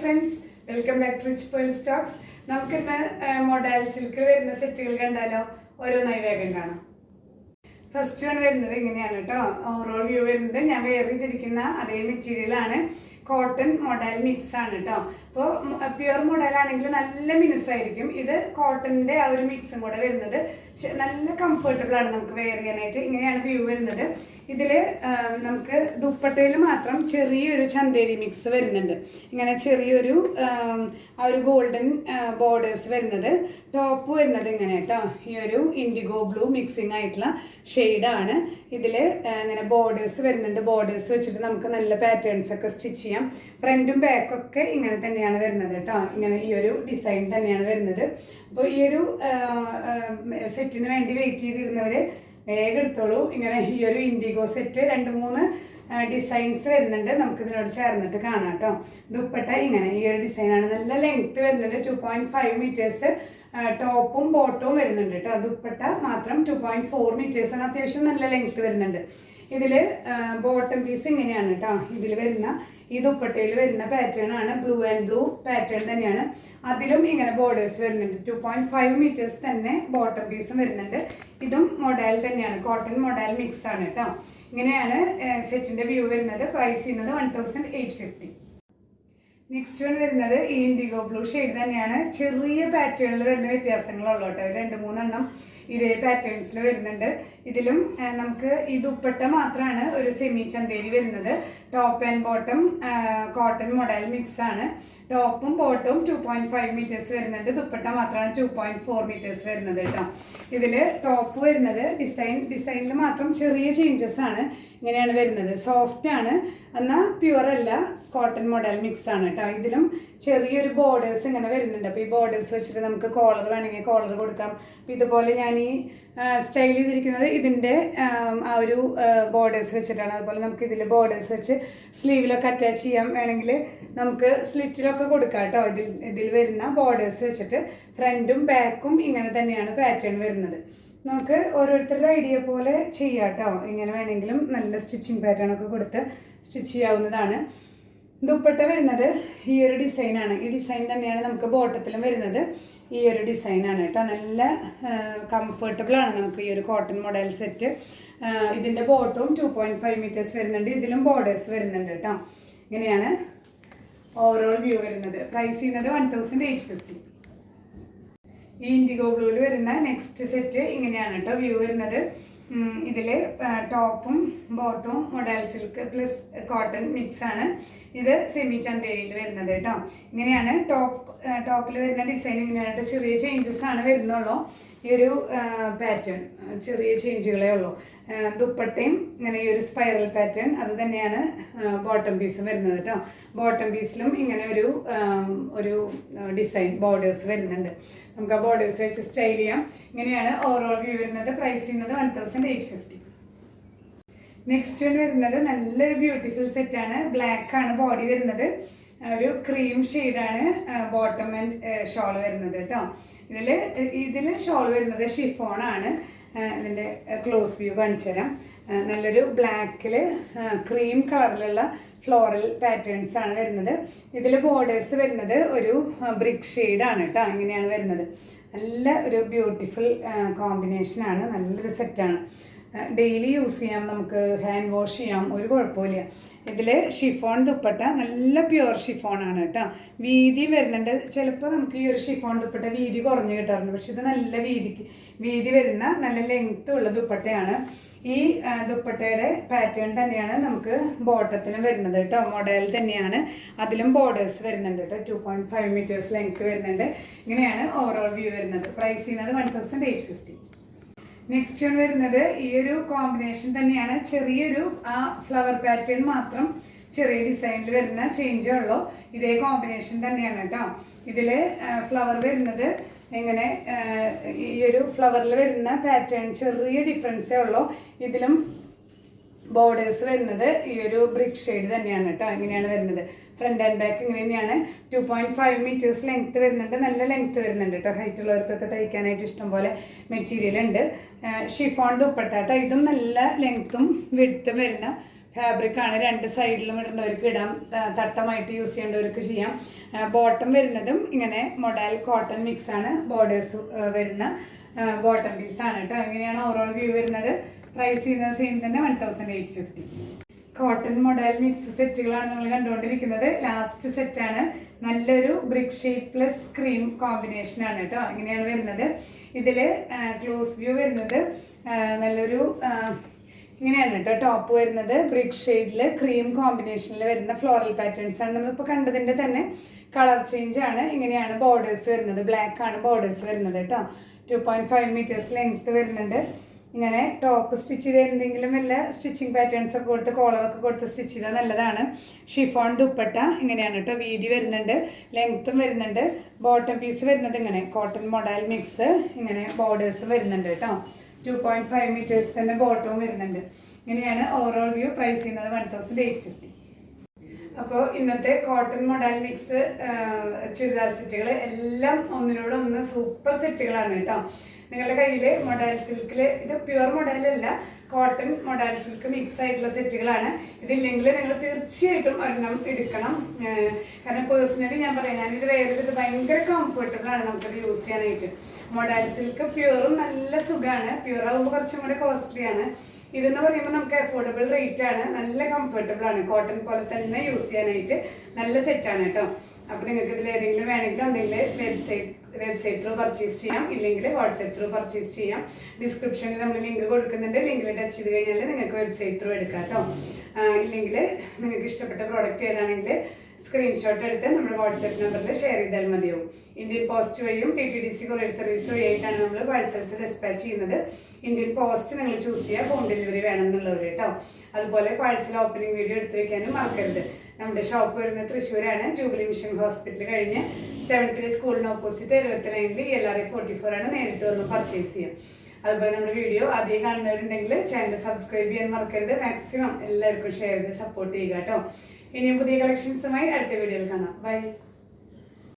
Friends, welcome back to rich pearl stocks. നമുക്കിന്ന് model silk വരുന്ന സെറ്റുകൾ കണ്ടാലോ? ഓരോന്നായി വേഗം കാണാം. ഫസ്റ്റ് വൺ വരുന്നത് ഇങ്ങനെയാണ് കേട്ടോ. ഓവറോൾ വ്യൂ വരുന്നത് ഞാൻ വെയർ ചെയ്തിരിക്കുന്ന അതേ മെറ്റീരിയലാണ്. കോട്ടൺ മോഡൽ മിക്സ് ആണ് കേട്ടോ. അപ്പോൾ പ്യുവർ മോഡൽ ആണെങ്കിൽ നല്ല മിനുസായിരിക്കും. ഇത് കോട്ടണിൻ്റെ ആ ഒരു മിക്സും കൂടെ വരുന്നത് നല്ല കംഫർട്ടബിൾ ആണ് നമുക്ക് വെയർ ചെയ്യാനായിട്ട്. ഇങ്ങനെയാണ് വ്യൂ വരുന്നത്. ഇതിൽ നമുക്ക് ദുപ്പട്ടയിൽ മാത്രം ചെറിയൊരു ചന്തേരി മിക്സ് വരുന്നുണ്ട്. ഇങ്ങനെ ചെറിയൊരു ആ ഒരു ഗോൾഡൻ ബോർഡേഴ്സ് വരുന്നത്. ടോപ്പ് വരുന്നത് ഇങ്ങനെ കേട്ടോ. ഈ ഒരു ഇൻഡിഗോ ബ്ലൂ മിക്സിങ് ആയിട്ടുള്ള ഷെയ്ഡാണ്. ഇതിൽ ഇങ്ങനെ ബോർഡേഴ്സ് വരുന്നുണ്ട്. ബോർഡേഴ്സ് വെച്ചിട്ട് നമുക്ക് നല്ല പാറ്റേൺസ് ഒക്കെ സ്റ്റിച്ച് ചെയ്യാം. ഫ്രണ്ടും ബാക്കൊക്കെ ഇങ്ങനെ തന്നെയാണ് വരുന്നത് കേട്ടോ. ഇങ്ങനെ ഈ ഒരു ഡിസൈൻ തന്നെയാണ് വരുന്നത്. അപ്പോൾ ഈ ഒരു സെറ്റിന് വേണ്ടി വെയിറ്റ് ചെയ്തിരുന്നവർ വേഗം എടുത്തോളൂ. ഇങ്ങനെ ഈ ഒരു ഇൻഡിഗോ സെറ്റ് 2-3 ഡിസൈൻസ് വരുന്നുണ്ട്. നമുക്കിതിനോട് ചേർന്നിട്ട് കാണാം കേട്ടോ. ദുപ്പട്ട ഇങ്ങനെ ഈ ഒരു ഡിസൈനാണ്. നല്ല ലെങ്ത്ത് വരുന്നുണ്ട്. 2.5 മീറ്റേഴ്സ് ടോപ്പും ബോട്ടവും വരുന്നുണ്ട് കേട്ടോ. ദുപ്പട്ട മാത്രം 2.4 മീറ്റേഴ്സാണ്. അത്യാവശ്യം നല്ല ലെങ്ത്ത് വരുന്നുണ്ട്. ഇതിൽ ബോട്ടം പീസ് ഇങ്ങനെയാണ് കേട്ടോ. ഇതിൽ വരുന്ന ഈ ദുപ്പട്ടയിൽ വരുന്ന പാറ്റേൺ ആണ്. ബ്ലൂ ആൻഡ് ബ്ലൂ പാറ്റേൺ തന്നെയാണ്. അതിലും ഇങ്ങനെ ബോർഡേഴ്സ് വരുന്നുണ്ട്. 2.5 മീറ്റേഴ്സ് തന്നെ ബോട്ടം പീസും വരുന്നുണ്ട്. ഇതും മോഡൽ തന്നെയാണ്. കോട്ടൺ മോഡൽ മിക്സ് ആണ് കേട്ടോ. ഇങ്ങനെയാണ് സെറ്റിന്റെ വ്യൂ വരുന്നത്. പ്രൈസ് ചെയ്യുന്നത് 1850. നെക്സ്റ്റ് വൺ വരുന്നത് ഈ ഇൻഡിഗോ ബ്ലൂ ഷെയ്ഡ് തന്നെയാണ്. ചെറിയ പാറ്റേണിൽ വരുന്ന വ്യത്യാസങ്ങളുള്ളൂ കേട്ടോ. 2-3 എണ്ണം ഇതേ പാറ്റേൺസിൽ വരുന്നുണ്ട്. ഇതിലും നമുക്ക് ഈ ദുപ്പട്ട മാത്രമാണ് ഒരു സെമി ചന്തേരി വരുന്നത്. Top and bottom cotton model mix ആണ്. ടോപ്പും ബോട്ടവും 2.5 മീറ്റേഴ്സ് വരുന്നുണ്ട്. ദുപ്പട്ട മാത്രമാണ് 2.4 മീറ്റേഴ്സ് വരുന്നത് കേട്ടോ. ഇതിൽ ടോപ്പ് വരുന്നത് ഡിസൈനിൽ മാത്രം ചെറിയ ചേഞ്ചസ് ആണ്. ഇങ്ങനെയാണ് വരുന്നത്. സോഫ്റ്റ് ആണ്, എന്നാൽ പ്യുവർ അല്ല. കോട്ടൺ മോഡൽ മിക്സ് ആണ് കേട്ടോ. ഇതിലും ചെറിയൊരു ബോർഡേഴ്സ് ഇങ്ങനെ വരുന്നുണ്ട്. അപ്പോൾ ഈ ബോർഡേഴ്സ് വെച്ചിട്ട് നമുക്ക് കോളർ വേണമെങ്കിൽ കോളർ കൊടുക്കാം. അപ്പോൾ ഇതുപോലെ ഞാൻ ഈ സ്റ്റൈൽ ചെയ്തിരിക്കുന്നത് ഇതിൻ്റെ ആ ഒരു ബോർഡേഴ്സ് വെച്ചിട്ടാണ്. അതുപോലെ നമുക്ക് ഇതിൽ ബോർഡേഴ്സ് വെച്ച് സ്ലീവിലൊക്കെ അറ്റാച്ച് ചെയ്യാം. വേണമെങ്കിൽ നമുക്ക് സ്ലിറ്റിലൊക്കെ കൊടുക്കാം കേട്ടോ. ഇതിൽ വരുന്ന ബോർഡേഴ്സ് വെച്ചിട്ട് ഫ്രണ്ടും ബാക്കും ഇങ്ങനെ തന്നെയാണ് പാറ്റേൺ വരുന്നത്. നമുക്ക് ഓരോരുത്തരുടെ ഐഡിയ പോലെ ചെയ്യാം കേട്ടോ. ഇങ്ങനെ വേണമെങ്കിലും നല്ല സ്റ്റിച്ചിങ് പാറ്റേൺ ഒക്കെ കൊടുത്ത് സ്റ്റിച്ച് ചെയ്യാവുന്നതാണ്. ദുപ്പട്ട വരുന്നത് ഈ ഒരു ഡിസൈനാണ്. ഈ ഡിസൈൻ തന്നെയാണ് നമുക്ക് ബോട്ടത്തിലും വരുന്നത്. ഈ ഒരു ഡിസൈനാണ് കേട്ടോ. നല്ല കംഫർട്ടബിൾ ആണ് നമുക്ക് ഈ ഒരു കോട്ടൺ മോഡൽ സെറ്റ്. ഇതിൻ്റെ ബോട്ടവും 2.5 മീറ്റേഴ്സ് വരുന്നുണ്ട്. ഇതിലും ബോർഡേഴ്സ് വരുന്നുണ്ട് കേട്ടോ. ഇങ്ങനെയാണ് ഓവറോൾ വ്യൂ വരുന്നത്. പ്രൈസ് ചെയ്യുന്നത് 1850. ഈ ഇൻഡിഗോ ബ്ലൂവിൽ വരുന്ന നെക്സ്റ്റ് സെറ്റ് ഇങ്ങനെയാണ് കേട്ടോ വ്യൂ വരുന്നത്. ഇതിൽ ടോപ്പും ബോട്ടവും modal silk plus cotton mix ആണ്. ഇത് സെമി ചന്തേരിയിൽ വരുന്നത് കേട്ടോ. ഇങ്ങനെയാണ് ടോപ്പിൽ വരുന്ന ഡിസൈൻ. ഇങ്ങനെയായിട്ട് ചെറിയ ചേഞ്ചസ് ആണ് വരുന്നുള്ളൂ. ഈ ഒരു പാറ്റേൺ ചെറിയ ചേഞ്ചുകളേ ഉള്ളൂ. ദുപ്പട്ടയും ഇങ്ങനെ ഈ ഒരു സ്പൈറൽ പാറ്റേൺ അത് തന്നെയാണ് ബോട്ടം പീസും വരുന്നത് കേട്ടോ. ബോട്ടം പീസിലും ഇങ്ങനെ ഒരു ഡിസൈൻ ബോർഡേഴ്സ് വരുന്നുണ്ട്. നമുക്ക് ആ ബോർഡേഴ്സ് വെച്ച് സ്റ്റൈൽ ചെയ്യാം. ഇങ്ങനെയാണ് ഓവറോൾ വ്യൂ വരുന്നത്. പ്രൈസ് ചെയ്യുന്നത് 1850. നെക്സ്റ്റ് വൺ വരുന്നത് നല്ലൊരു ബ്യൂട്ടിഫുൾ സെറ്റാണ്. ബ്ലാക്ക് ആണ് ബോഡി വരുന്നത്. ഒരു ക്രീം ഷെയ്ഡാണ് ബോട്ടം ആൻഡ് ഷോൾ വരുന്നത് കേട്ടോ. ഇതിൽ ഷോൾ വരുന്നത് ഷിഫോണാണ്. ഇതിൻ്റെ ക്ലോസ് വ്യൂ കാണിച്ചു തരാം. നല്ലൊരു ബ്ലാക്കിൽ ക്രീം കളറിലുള്ള ഫ്ലോറൽ പാറ്റേൺസ് ആണ് വരുന്നത്. ഇതിൽ ബോർഡേഴ്സ് വരുന്നത് ഒരു ബ്രിക്ക് ഷെയ്ഡാണ് കേട്ടോ. ഇങ്ങനെയാണ് വരുന്നത്. നല്ല ഒരു ബ്യൂട്ടിഫുൾ കോമ്പിനേഷനാണ്. നല്ലൊരു സെറ്റാണ്. ഡെയിലി യൂസ് ചെയ്യാം. നമുക്ക് ഹാൻഡ് വാഷ് ചെയ്യാം. ഒരു കുഴപ്പമില്ല. ഇതിൽ ഷിഫോൺ ദുപ്പട്ട നല്ല പ്യുവർ ഷിഫോണാണ് കേട്ടോ. വീതി വരുന്നുണ്ട്. ചിലപ്പോൾ നമുക്ക് ഈ ഒരു ഷിഫോൺ ദുപ്പട്ട വീതി കുറഞ്ഞ് കിട്ടാറുണ്ട്. പക്ഷെ ഇത് നല്ല വീതി വരുന്ന നല്ല ലെങ്ത്ത് ഉള്ള ദുപ്പട്ടയാണ്. ഈ ദുപ്പട്ടയുടെ പാറ്റേൺ തന്നെയാണ് നമുക്ക് ബോട്ടത്തിന് വരുന്നത് കേട്ടോ. മോഡൽ തന്നെയാണ്. അതിലും ബോർഡേഴ്സ് വരുന്നുണ്ട് കേട്ടോ. 2.5 മീറ്റേഴ്സ് ലെങ്ത്ത് വരുന്നുണ്ട്. ഇങ്ങനെയാണ് ഓവറോൾ വ്യൂ വരുന്നത്. പ്രൈസ് ചെയ്യുന്നത് 1850. നെക്സ്റ്റ് വൺ വരുന്നത് ഈ ഒരു കോമ്പിനേഷൻ തന്നെയാണ്. ചെറിയൊരു ആ ഫ്ലവർ പാറ്റേൺ മാത്രം ചെറിയ ഡിസൈനിൽ വരുന്ന ചേഞ്ചേ ഉള്ളൂ. ഇതേ കോമ്പിനേഷൻ തന്നെയാണ് കേട്ടോ. ഇതിൽ ഫ്ലവർ വരുന്നത് ഇങ്ങനെ ഈ ഒരു ഫ്ലവറിൽ വരുന്ന പാറ്റേൺ ചെറിയ ഡിഫറൻസേ ഉള്ളൂ. ഇതിലും ബോർഡേഴ്സ് വരുന്നത് ഈ ഒരു ബ്രിക്ക് ഷെയ്ഡ് തന്നെയാണ് കേട്ടോ. ഇങ്ങനെയാണ് വരുന്നത്. ഫ്രണ്ട് ആൻഡ് ബാക്ക് ഇങ്ങനെ തന്നെയാണ്. 2.5 മീറ്റേഴ്സ് ലെങ്ത്ത് വരുന്നുണ്ട്. നല്ല ലെങ്ത്ത് വരുന്നുണ്ട് കേട്ടോ. ഹൈറ്റ് ഉള്ളവർക്കൊക്കെ തയ്ക്കാനായിട്ട് ഇഷ്ടംപോലെ മെറ്റീരിയൽ ഉണ്ട്. ഷിഫോൺ ദുപ്പട്ട കേട്ടോ. ഇതും നല്ല ലെങ്ത്തും വിഡ്ത്തും വരുന്ന ഫാബ്രിക് ആണ്. രണ്ട് സൈഡിലും ഇടേണ്ടവർക്ക് ഇടാം, തട്ടമായിട്ട് യൂസ് ചെയ്യേണ്ടവർക്ക് ചെയ്യാം. ബോട്ടം വരുന്നതും ഇങ്ങനെ മൊഡാൽ കോട്ടൺ മിക്സ് ആണ്. ബോർഡേഴ്സ് വരുന്ന ബോട്ടം പീസാണ് കേട്ടോ. ഇങ്ങനെയാണ് ഓവറോൾ വ്യൂ വരുന്നത്. പ്രൈസ് ചെയ്യുന്നത് സെയിം തന്നെ 1850. കോട്ടൺ മൊഡാൽ മിക്സ് സെറ്റുകളാണ് നമ്മൾ കണ്ടുകൊണ്ടിരിക്കുന്നത്. ലാസ്റ്റ് സെറ്റാണ്. നല്ലൊരു brick shade plus cream combination ആണ് കേട്ടോ. ഇങ്ങനെയാണ് വരുന്നത്. ഇതിൽ ക്ലോസ് വ്യൂ വരുന്നത് നല്ലൊരു ഇങ്ങനെയാണ് കേട്ടോ. ടോപ്പ് വരുന്നത് ബ്രിക്ക് ഷെയ്ഡിൽ ക്രീം കോമ്പിനേഷനിൽ വരുന്ന ഫ്ലോറൽ പാറ്റേൺസ് ആണ്. നമ്മളിപ്പോൾ കണ്ടതിൻ്റെ തന്നെ കളർ ചേഞ്ച് ആണ്. ഇങ്ങനെയാണ് ബോർഡേഴ്സ് വരുന്നത്. ബ്ലാക്ക് ആണ് ബോർഡേഴ്സ് വരുന്നത് കേട്ടോ. 2.5 meters ലെങ്ത്ത് വരുന്നുണ്ട്. ഇങ്ങനെ ടോപ്പ് സ്റ്റിച്ച് ചെയ്ത് എന്തെങ്കിലും വല്ല സ്റ്റിച്ചിങ് പാറ്റേൺസ് ഒക്കെ കൊടുത്ത് കോളറൊക്കെ കൊടുത്ത് സ്റ്റിച്ച് ചെയ്താൽ നല്ലതാണ്. ഷിഫോൺ ദുപ്പട്ട ഇങ്ങനെയാണ് കേട്ടോ. വീതി വരുന്നുണ്ട്, ലെങ്ത്തും വരുന്നുണ്ട്. ബോട്ടം പീസ് വരുന്നത് ഇങ്ങനെ കോട്ടൺ മൊഡാൽ മിക്സ് ഇങ്ങനെ ബോർഡേഴ്സ് വരുന്നുണ്ട് കേട്ടോ. 2.5 meters തന്നെ ബോട്ടവും വരുന്നുണ്ട്. ഇങ്ങനെയാണ് ഓവറോൾ വ്യൂ. പ്രൈസ് ചെയ്യുന്നത് 1850. അപ്പോൾ ഇന്നത്തെ കോട്ടൺ മൊഡാൽ മിക്സ് ചുരിദാർ സെറ്റുകൾ എല്ലാം ഒന്നിനോടൊന്ന് സൂപ്പർ സെറ്റുകളാണ് കേട്ടോ. നിങ്ങളുടെ കയ്യിൽ മൊഡാൽ സിൽക്കിൽ, ഇത് പ്യുവർ മൊഡാലല്ല, കോട്ടൺ മൊഡാൽ സിൽക്ക് മിക്സ് ആയിട്ടുള്ള സെറ്റുകളാണ്. ഇതില്ലെങ്കിൽ നിങ്ങൾ തീർച്ചയായിട്ടും ഒരെണ്ണം എടുക്കണം. കാരണം പേഴ്സണലി ഞാൻ പറയാം, ഞാനിത് വേറെ ഭയങ്കര കംഫർട്ടബിൾ ആണ് നമുക്കത് യൂസ് ചെയ്യാനായിട്ട്. മൊഡാൽ സിൽക്ക് പ്യുവറും നല്ല സുഖമാണ്. പ്യുവർ ആകുമ്പോൾ കുറച്ചും കൂടെ കോസ്റ്റ്ലി ആണ്. ഇതെന്ന് പറയുമ്പോൾ നമുക്ക് അഫോർഡബിൾ റേറ്റ് ആണ്, നല്ല കംഫർട്ടബിൾ ആണ്. കോട്ടൺ പോലെ തന്നെ യൂസ് ചെയ്യാനായിട്ട് നല്ല സെറ്റാണ് കേട്ടോ. അപ്പോൾ നിങ്ങൾക്ക് ഇതിൽ ഏതെങ്കിലും വേണമെങ്കിൽ എന്തെങ്കിലും വെബ്സൈറ്റ് ത്രൂ പർച്ചേസ് ചെയ്യാം, ഇല്ലെങ്കിൽ വാട്സാപ്പ് ത്രൂ പർച്ചേസ് ചെയ്യാം. ഡിസ്ക്രിപ്ഷനിൽ നമ്മൾ ലിങ്ക് കൊടുക്കുന്നുണ്ട്. ലിങ്കിൽ ടച്ച് ചെയ്ത് കഴിഞ്ഞാൽ നിങ്ങൾക്ക് വെബ്സൈറ്റ് ത്രൂ എടുക്കാം കേട്ടോ. ഇല്ലെങ്കിൽ നിങ്ങൾക്ക് ഇഷ്ടപ്പെട്ട പ്രോഡക്റ്റ് ഏതാണെങ്കിൽ സ്ക്രീൻഷോട്ട് എടുത്ത് നമ്മുടെ വാട്സാപ്പ് നമ്പറിൽ ഷെയർ ചെയ്താൽ മതിയാവും. ഇന്ത്യൻ പോസ്റ്റ് വഴിയും TTDC കൊറിയർ സർവീസ് വഴിയായിട്ടാണ് നമ്മൾ പാഴ്സൽസ് ഡിസ്പാച്ച് ചെയ്യുന്നത്. ഇന്ത്യൻ പോസ്റ്റ് നിങ്ങൾ ചൂസ് ചെയ്യുക, ഹോം ഡെലിവറി വേണം എന്നുള്ളവർ കേട്ടോ. അതുപോലെ പാഴ്സൽ ഓപ്പണിംഗ് വീഡിയോ എടുത്ത് വെക്കാനും മറക്കരുത്. നമ്മുടെ ഷോപ്പ് വരുന്നത് തൃശ്ശൂരാണ്. ജൂബിലി മിഷൻ ഹോസ്പിറ്റൽ കഴിഞ്ഞ് 7th സ്കൂളിന് ഓപ്പോസിറ്റ് 79 LRA 44 ആണ്. നേരിട്ട് വന്ന് പർച്ചേസ് ചെയ്യാം. അതുപോലെ നമ്മുടെ വീഡിയോ ആദ്യം കാണുന്നവരുണ്ടെങ്കിൽ ചാനൽ സബ്സ്ക്രൈബ് ചെയ്യാൻ മറക്കരുത്. മാക്സിമം എല്ലാവർക്കും ഷെയർ ചെയ്ത് സപ്പോർട്ട് ചെയ്യുക കേട്ടോ. ഇനിയും പുതിയ കളക്ഷൻസുമായി അടുത്ത വീഡിയോയിൽ കാണാം. ബൈ.